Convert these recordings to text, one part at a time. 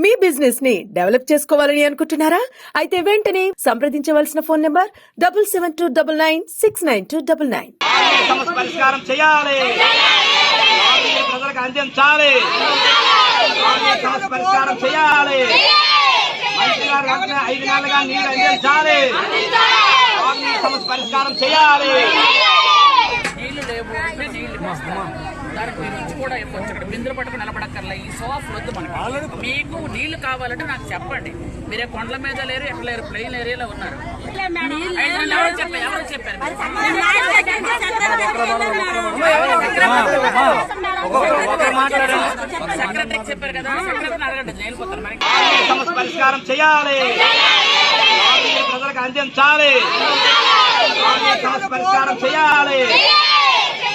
మీ business ని develop చేసుకోవాలని అనుకుంటున్నారా? అయితే వెంటనే సంప్రదించవలసిన ఫోన్ నంబర్ 7729969299. సమస్య పరిష్కారం చేయాలి, ప్రజలకు అందించాలి. సమస్య పరిష్కారం చేయాలి, మంత్రి గారు వెంటనే 5 నెలలుగా నీరు అందించాలి. సమస్య పరిష్కారం చేయాలి. నీళ్లు లేవు, దానికి మీరు వచ్చి కూడా ఇవ్వచ్చు. ఇక్కడ బిందులు పట్టుకుని నిలబడక్కర్లా. ఈ సోఫ్ వద్దు మనకు. మీకు నీళ్లు కావాలంటే నాకు చెప్పండి. మీరే కొండల మీద లేరు, ఎక్కడ లేరు, ప్లెయిన్ ఏరియాలో ఉన్నారు. ఎవరు చెప్పారు? సెక్రటరీకి చెప్పారు కదా, సెక్రటరీని అడగండి, వెళ్ళిపోతారు. మరి సమస్య పరిష్కారం చేయాలి, ప్రజలకు అందించాలి. సమస్య పరిష్కారం చేయాలి,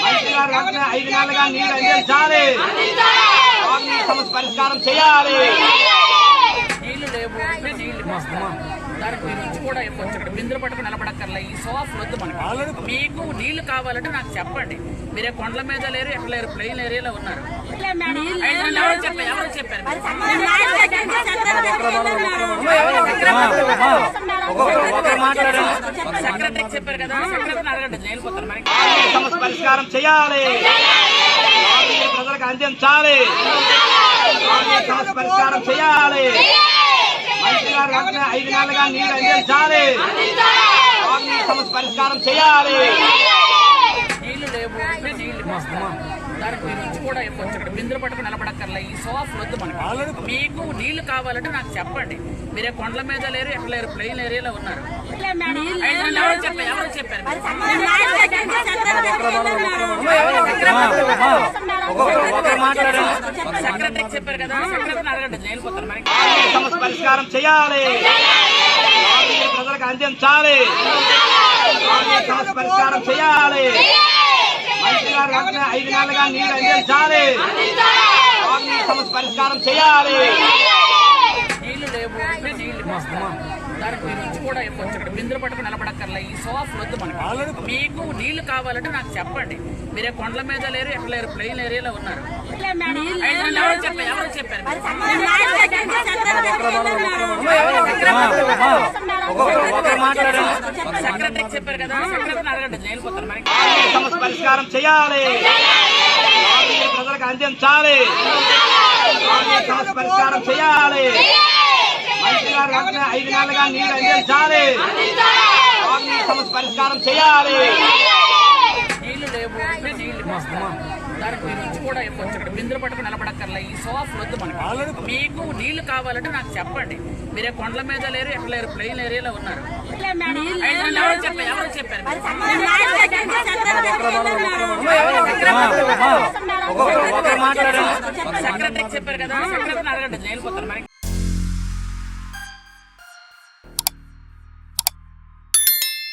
మంత్రి గారు వెంటనే 5 నెలలుగా నీరు అందించాలి. సమస్య పరిష్కారం చేయాలి. నీళ్లు లేవు, దానికి మీరు వచ్చి కూడా ఇవ్వచ్చు. ఇక్కడ బిందులు పట్టుకుని నిలబడక్కర్లా. ఈ సోఫ్ వద్దు మనకు. మీకు నీళ్లు కావాలంటే నాకు చెప్పండి. మీరే కొండల మీద లేరు, ఎక్కడ లేరు, ప్లెయిన్ ఏరియాలో ఉన్నారు. ఎవరు చెప్పారు? సెక్రటరీకి చెప్పారు కదా, సెక్రటరీని అడగండి, వెళ్ళిపోతారు. మరి సమస్య పరిష్కారం చేయాలి, ప్రజలకు అందించాలి. సమస్య పరిష్కారం చేయాలి, మంత్రి గారు వెంటనే 5 నెలలుగా నీరు అందించాలి. సమస్య పరిష్కారం చేయాలి. నీళ్లు లేవు, దానికి మీరు వచ్చి కూడా ఇవ్వచ్చు. ఇక్కడ బిందులు పట్టుకుని నిలబడక్కర్లా. ఈ సోఫ్ వద్దు మనకు. మీకు నీళ్లు కావాలంటే నాకు చెప్పండి. మీరే కొండల మీద లేరు, ఎక్కడ లేరు, ప్లెయిన్ ఏరియాలో ఉన్నారు. ఎవరు చెప్పారు? సెక్రటరీకి చెప్పారు కదా, సెక్రటరీని అడగండి, వెళ్ళిపోతారు. మరి సమస్య పరిష్కారం చేయాలి, ప్రజలకు అందించాలి. సమస్య పరిష్కారం చేయాలి, మంత్రి గారు వెంటనే 5 నెలలుగా నీరు అందించాలి. సమస్య పరిష్కారం చేయాలి. నీళ్లు లేవు, దానికి మీరు వచ్చి కూడా ఇవ్వచ్చు. ఇక్కడ బిందులు పట్టుకుని నిలబడక్కర్లా. ఈ సోఫ్ వద్దు మనకు. మీకు నీళ్లు కావాలంటే నాకు చెప్పండి. మీరే కొండల మీద లేరు, ఎక్కడ లేరు, ప్లెయిన్ ఏరియాలో ఉన్నారు. ఎవరు చెప్పారు? సెక్రటరీకి చెప్పారు కదా, సెక్రటరీని అడగండి, వెళ్ళిపోతారు. మరి సమస్య పరిష్కారం చేయాలి, ప్రజలకు అందించాలి. సమస్య పరిష్కారం చేయాలి, మంత్రి గారు వెంటనే 5 నెలలుగా నీరు అందించాలి. సమస్య పరిష్కారం చేయాలి. నీళ్లు లేవు, దానికి మీరు వచ్చి కూడా ఇవ్వచ్చు. ఇక్కడ బిందులు పట్టుకుని నిలబడక్కర్లా. ఈ సోఫ్ వద్దు మనకు. మీకు నీళ్లు కావాలంటే నాకు చెప్పండి. మీరే కొండల మీద లేరు, ఎక్కడ లేరు, ప్లెయిన్ ఏరియాలో ఉన్నారు. ఎవరు చెప్పారు? సెక్రటరీకి చెప్పారు కదా, సెక్రటరీని అడగండి, వెళ్ళిపోతారు. మరి